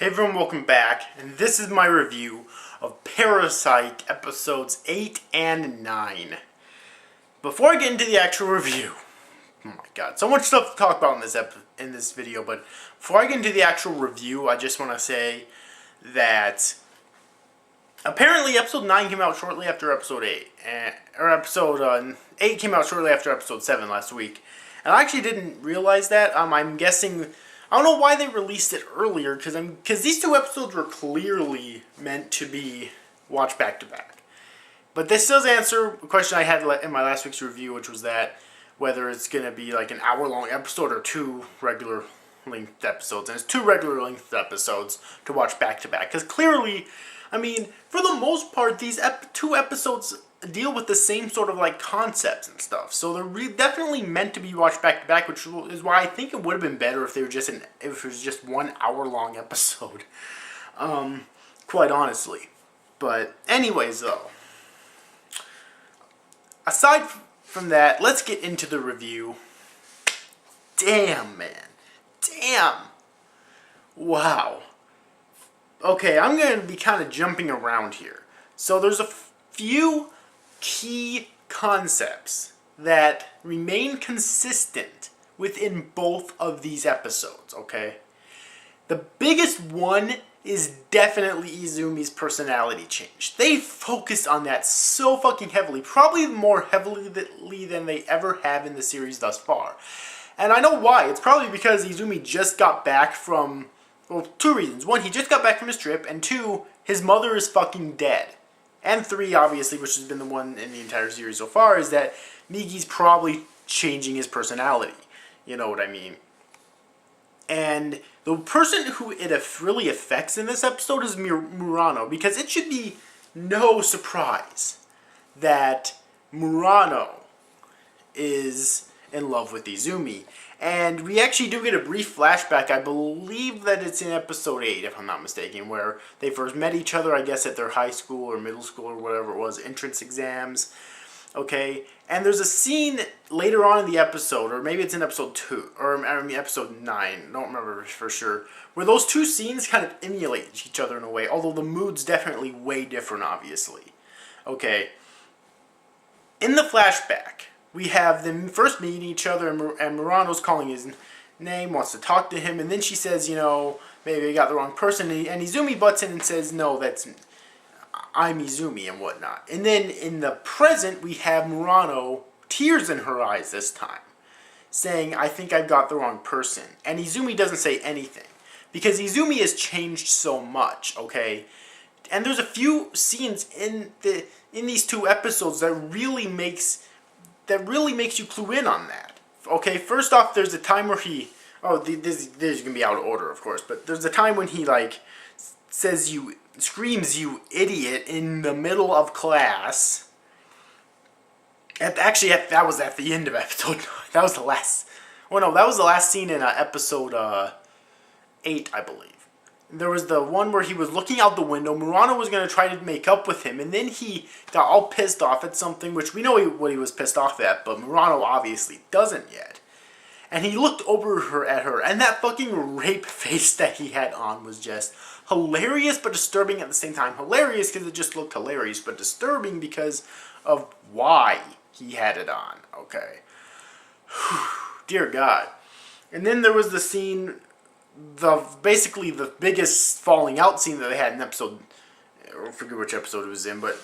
Hey everyone, welcome back, and this is my review of Parasite episodes 8 and 9. Before I get into the actual review, oh my god, so much stuff to talk about in this video, but before I get into the actual review, I just want to say that apparently episode 9 came out shortly after episode 8, or episode 8 came out shortly after episode 7 last week, and I actually didn't realize that. I'm guessing, I don't know why they released it earlier, because these two episodes were clearly meant to be watched back to back. But this does answer a question I had in my last week's review, which was that whether it's going to be like an hour-long episode or two regular length episodes. And it's two regular length episodes to watch back to back. Because clearly, I mean, for the most part, these two episodes deal with the same sort of like concepts and stuff. So they're definitely meant to be watched back to back, which is why I think it would have been better if they were just if it was just 1 hour-long episode. Quite honestly. But anyways, though, aside from that, let's get into the review. Damn, man. Damn. Wow. Okay, I'm going to be kind of jumping around here. So there's a few key concepts that remain consistent within both of these episodes, okay? The biggest one is definitely Izumi's personality change. They focused on that so fucking heavily, probably more heavily than they ever have in the series thus far. And I know why. It's probably because Izumi just got back from, well, two reasons. One, he just got back from his trip, and two, his mother is fucking dead. And three, obviously, which has been the one in the entire series so far, is that Migi's probably changing his personality. You know what I mean? And the person who it really affects in this episode is Murano, because it should be no surprise that Murano is in love with Izumi. And we actually do get a brief flashback, I believe that it's in episode 8, if I'm not mistaken, where they first met each other, I guess, at their high school or middle school or whatever it was, entrance exams. Okay, and there's a scene later on in the episode, or maybe it's in episode 2, or I mean episode 9, don't remember for sure, where those two scenes kind of emulate each other in a way, although the mood's definitely way different, obviously. Okay, in the flashback, we have them first meeting each other, and Murano's calling his name, wants to talk to him, and then she says, you know, maybe I got the wrong person, and Izumi butts in and says, no, I'm Izumi and whatnot. And then in the present, we have Murano, tears in her eyes this time, saying, I think I've got the wrong person. And Izumi doesn't say anything, because Izumi has changed so much, okay? And there's a few scenes in these two episodes that really makes you clue in on that. Okay, first off, there's a time where he, this is gonna be out of order, of course, but there's a time when he like screams you idiot in the middle of class. That was at the end of episode 9. That was the last. Oh no, that was the last scene in episode 8, I believe. There was the one where he was looking out the window. Murano was going to try to make up with him, and then he got all pissed off at something, which we know what he was pissed off at, but Murano obviously doesn't yet. And he looked over at her, and that fucking rape face that he had on was just hilarious but disturbing at the same time. Hilarious because it just looked hilarious, but disturbing because of why he had it on. Okay. Dear God. And then there was the scene, basically the biggest falling out scene that they had in episode, I forget which episode it was in, but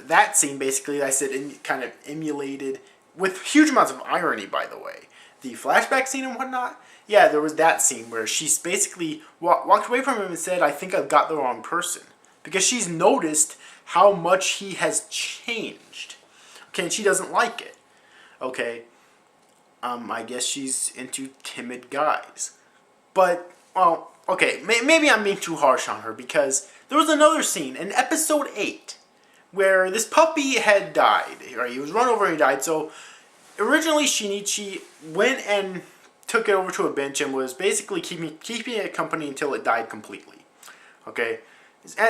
that scene basically, I said, kind of emulated, with huge amounts of irony, by the way, the flashback scene and whatnot. Yeah, there was that scene where she's basically walked away from him and said, I think I've got the wrong person. Because she's noticed how much he has changed. Okay, and she doesn't like it. Okay, I guess she's into timid guys. But, well, okay, maybe I'm being too harsh on her, because there was another scene in episode 8 where this puppy had died. Right? He was run over and he died. So originally Shinichi went and took it over to a bench and was basically keeping it company until it died completely. Okay?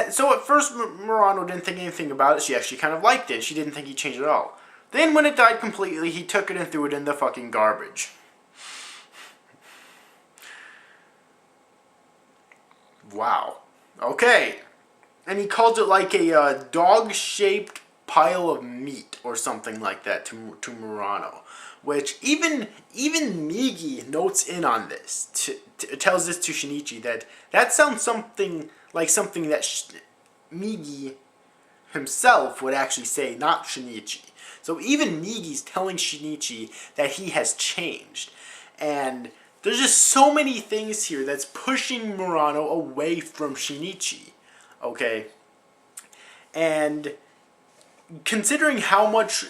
So at first Murano didn't think anything about it. She actually kind of liked it. She didn't think he'd change at all. Then when it died completely, he took it and threw it in the fucking garbage. Wow. Okay. And he calls it like a dog-shaped pile of meat or something like that to Murano. Which even Migi notes in on this. Tells this to Shinichi that sounds something like something that Migi himself would actually say, not Shinichi. So even Migi's telling Shinichi that he has changed. And there's just so many things here that's pushing Murano away from Shinichi. Okay? And considering how much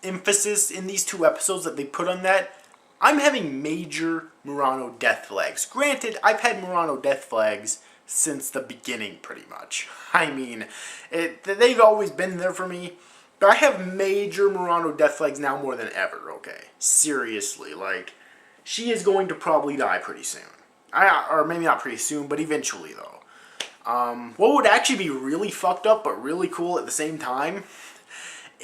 emphasis in these 2 episodes that they put on that, I'm having major Murano death flags. Granted, I've had Murano death flags since the beginning, pretty much. I mean, they've always been there for me, but I have major Murano death flags now more than ever, okay? Seriously, like, she is going to probably die pretty soon. Or maybe not pretty soon, but eventually, though. What would actually be really fucked up, but really cool at the same time,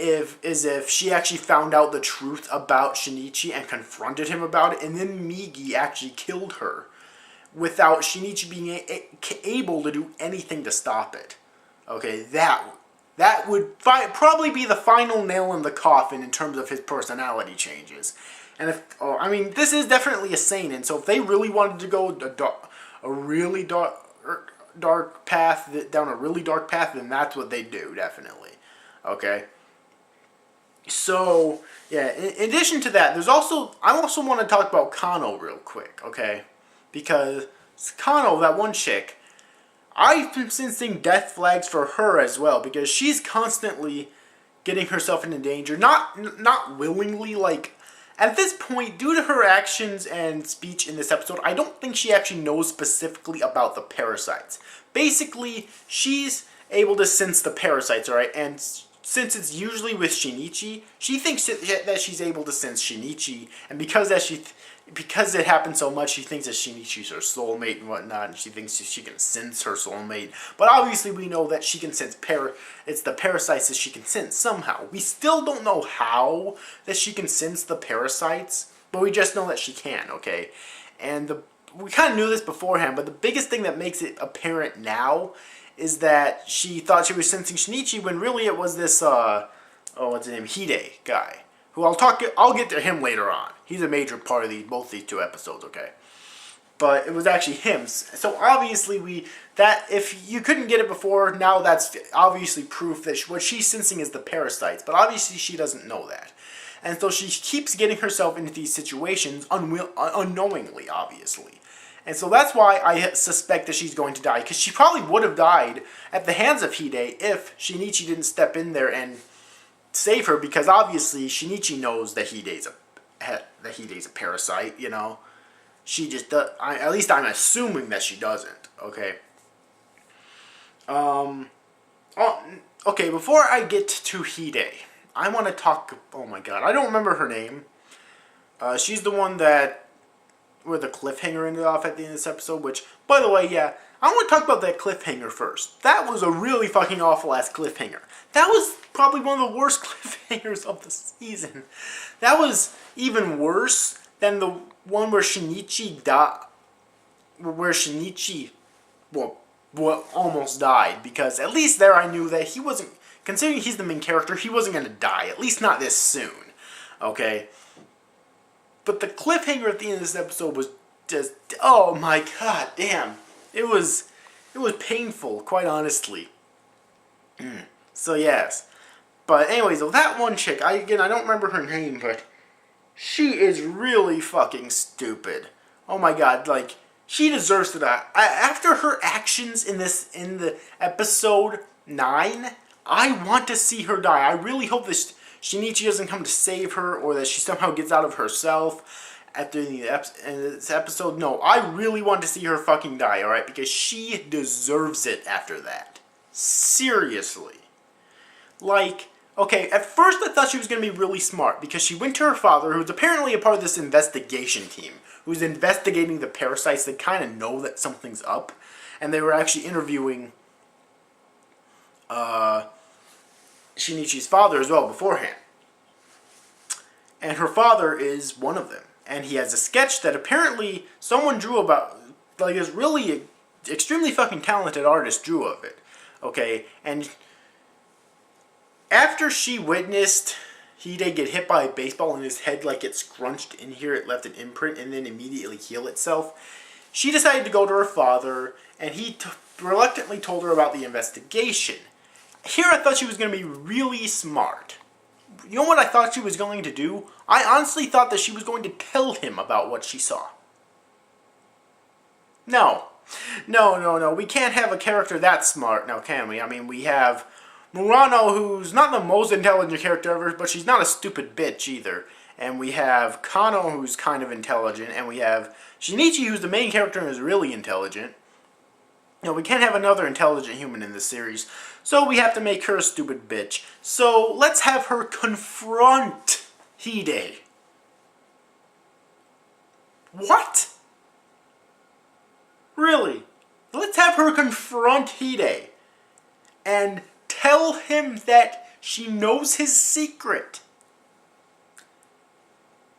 if she actually found out the truth about Shinichi and confronted him about it, and then Migi actually killed her without Shinichi being able to do anything to stop it. Okay, that would probably be the final nail in the coffin in terms of his personality changes. And I mean, this is definitely a seinen, so if they really wanted to go a really dark path, down a really dark path, then that's what they do, definitely. Okay. So, yeah, in addition to that, I also want to talk about Kano real quick, okay? Because Kano, that one chick, I've been seeing death flags for her as well, because she's constantly getting herself into danger, not willingly, like, at this point, due to her actions and speech in this episode, I don't think she actually knows specifically about the parasites. Basically, she's able to sense the parasites, alright, and since it's usually with Shinichi, she thinks that she's able to sense Shinichi, and because it happens so much, she thinks that Shinichi's her soulmate and whatnot, and she thinks she can sense her soulmate. But obviously we know that she can sense it's the parasites that she can sense somehow. We still don't know how that she can sense the parasites, but we just know that she can, okay? And we kind of knew this beforehand, but the biggest thing that makes it apparent now is that she thought she was sensing Shinichi when really it was this, what's his name, Hide guy. Who I'll get to him later on. He's a major part of both these 2 episodes, okay? But it was actually him. So obviously if you couldn't get it before, now that's obviously proof that what she's sensing is the parasites. But obviously she doesn't know that. And so she keeps getting herself into these situations unknowingly, obviously. And so that's why I suspect that she's going to die. Because she probably would have died at the hands of Hide if Shinichi didn't step in there and save her. Because obviously Shinichi knows that Hide's a parasite, you know. She just does. At least I'm assuming that she doesn't. Okay. Okay, before I get to Hide, I want to talk... Oh my god, I don't remember her name. She's the one that... where the cliffhanger ended off at the end of this episode, which, by the way, yeah, I want to talk about that cliffhanger first. That was a really fucking awful-ass cliffhanger. That was probably one of the worst cliffhangers of the season. That was even worse than the one where Shinichi almost died, because at least there I knew that he wasn't, considering he's the main character, he wasn't going to die, at least not this soon, okay? But the cliffhanger at the end of this episode was just, oh my god, damn. It was painful, quite honestly. So yes. But anyways, so that one chick, I don't remember her name, but she is really fucking stupid. Oh my god, like, she deserves to die. After her actions in the episode 9, I want to see her die. I really hope this Shinichi doesn't come to save her, or that she somehow gets out of herself after this episode. No, I really want to see her fucking die, alright? Because she deserves it after that. Seriously. Like, okay, at first I thought she was going to be really smart, because she went to her father, who's apparently a part of this investigation team, who's investigating the parasites that kind of know that something's up, and they were actually interviewing Shinichi's father as well beforehand. And her father is one of them. And he has a sketch that apparently someone drew about, like, is really extremely fucking talented artist drew of it. Okay, and after she witnessed Hide get hit by a baseball and his head like get scrunched in here, it left an imprint and then immediately heal itself, she decided to go to her father, and he reluctantly told her about the investigation. Here I thought she was going to be really smart. You know what I thought she was going to do? I honestly thought that she was going to tell him about what she saw. No. No. We can't have a character that smart now, can we? I mean, we have Murano, who's not the most intelligent character ever, but she's not a stupid bitch either. And we have Kano, who's kind of intelligent. And we have Shinichi, who's the main character and is really intelligent. You know, we can't have another intelligent human in this series. So we have to make her a stupid bitch. So let's have her confront Hide. What? Really? Let's have her confront Hide. And tell him that she knows his secret.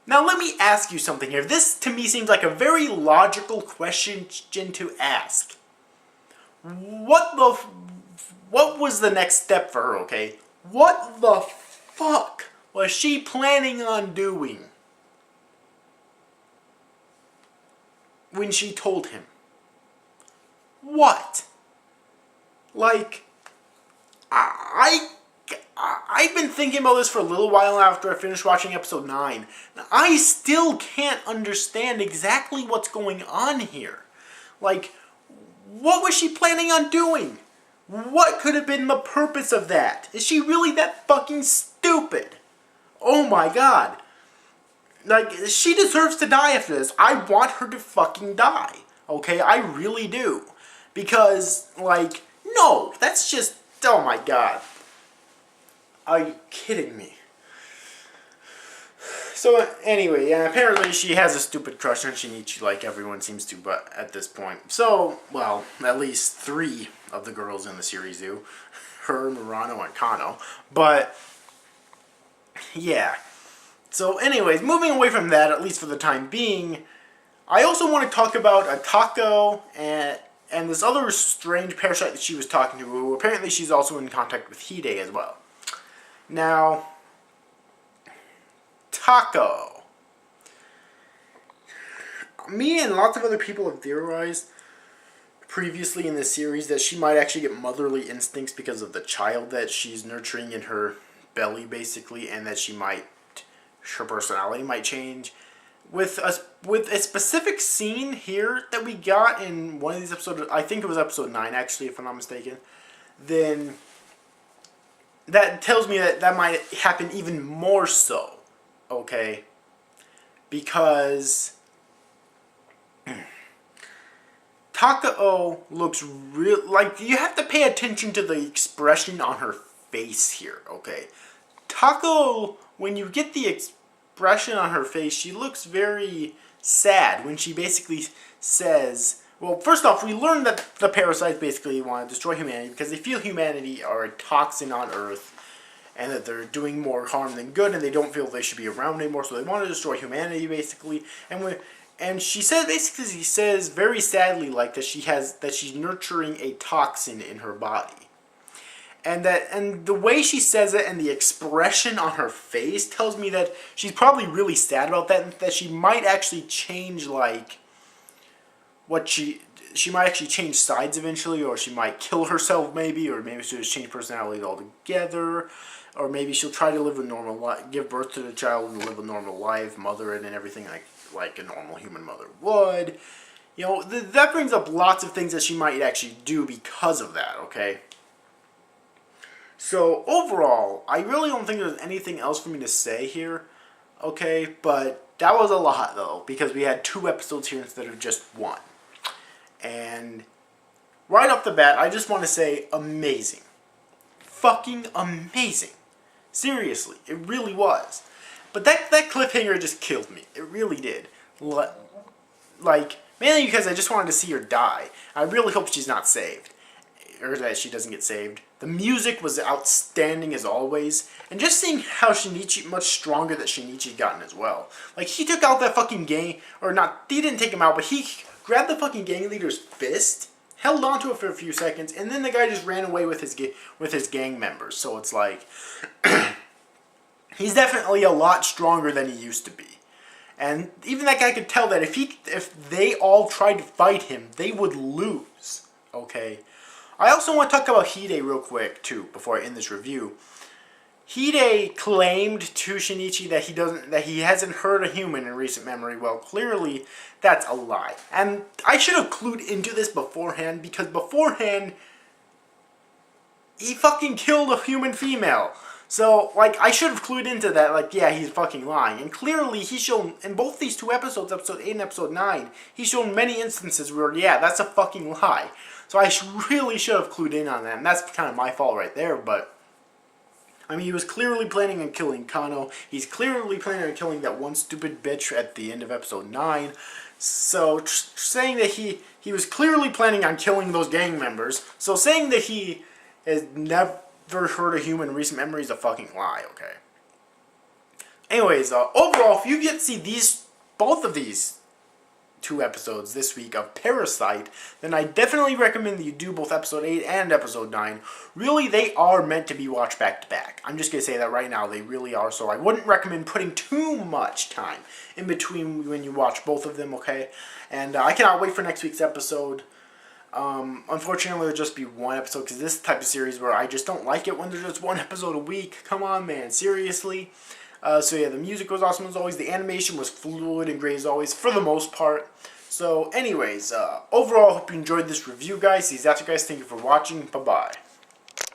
Now let me ask you something here. This to me seems like a very logical question to ask. What was the next step for her, okay? What the fuck was she planning on doing when she told him? What? Like, I've been thinking about this for a little while after I finished watching episode 9. I still can't understand exactly what's going on here. Like, what was she planning on doing? What could have been the purpose of that? Is she really that fucking stupid? Oh my god. Like, she deserves to die after this. I want her to fucking die. Okay, I really do. Because, like, no, that's just, oh my god. Are you kidding me? So, anyway, yeah, apparently she has a stupid crush on Shinichi, like everyone seems to, but at this point. So, well, at least 3 of the girls in the series do. Her, Murano, and Kano. But, yeah. So, anyways, moving away from that, at least for the time being, I also want to talk about Atako and this other strange parasite that she was talking to, who apparently she's also in contact with Hide as well. Now, Tako. Me and lots of other people have theorized previously in this series that she might actually get motherly instincts because of the child that she's nurturing in her belly, basically, and that her personality might change. With a specific scene here that we got in one of these episodes, I think it was episode 9 actually, if I'm not mistaken, then that tells me that might happen even more so, okay? Because Takao looks real, like, you have to pay attention to the expression on her face here, okay? Takao, when you get the expression on her face, she looks very sad when she basically says, well, first off, we learned that the parasites basically want to destroy humanity because they feel humanity are a toxin on Earth and that they're doing more harm than good, and they don't feel they should be around anymore, so they want to destroy humanity, basically. And she says, basically, she says very sadly, like, that she's nurturing a toxin in her body. And the way she says it and the expression on her face tells me that she's probably really sad about that, and that she might actually change, like, she might actually change sides eventually, or she might kill herself maybe, or maybe she'll just change personality altogether, or maybe she'll try to live a normal life, give birth to the child and live a normal life, mother it and everything like a normal human mother would. You know, that brings up lots of things that she might actually do because of that, okay? So, overall, I really don't think there's anything else for me to say here, okay? But that was a lot, though, because we had 2 episodes here instead of just 1. And right off the bat, I just want to say amazing. Fucking amazing. Seriously, it really was. But that cliffhanger just killed me. It really did. Like, mainly because I just wanted to see her die. I really hope she's not saved. Or that she doesn't get saved. The music was outstanding as always. And just seeing how Shinichi, much stronger that Shinichi gotten as well. Like, he took out that fucking gang, or not, he didn't take him out, but he grabbed the fucking gang leader's fist, held on to it for a few seconds, and then the guy just ran away with his gang members. So it's like he's definitely a lot stronger than he used to be. And even that guy could tell that if they all tried to fight him, they would lose. Okay. I also want to talk about Hide real quick too before I end this review. Hide claimed to Shinichi that he hasn't hurt a human in recent memory. Well, clearly that's a lie. And I should have clued into this beforehand, because beforehand he fucking killed a human female. So, like, I should have clued into that, like, yeah, he's fucking lying. And clearly, he's shown, in both these two episodes, episode 8 and episode 9, he's shown many instances where, yeah, that's a fucking lie. So I really should have clued in on that, and that's kind of my fault right there, but I mean, he was clearly planning on killing Kano. He's clearly planning on killing that one stupid bitch at the end of episode 9. So, saying that he was clearly planning on killing those gang members, so saying that he has never heard a human in recent memory is a fucking lie, okay? Anyways, overall, if you get to see both of these 2 episodes this week of Parastye, then I definitely recommend that you do both episode 8 and episode 9. Really, they are meant to be watched back to back. I'm just going to say that right now, they really are, so I wouldn't recommend putting too much time in between when you watch both of them, okay? And I cannot wait for next week's episode. Unfortunately, it'll just be one episode, because this type of series where I just don't like it when there's just one episode a week. Come on, man, seriously. So yeah, the music was awesome as always. The animation was fluid and great as always, for the most part. So anyways, overall, hope you enjoyed this review, guys. See you after, guys. Thank you for watching. Bye-bye.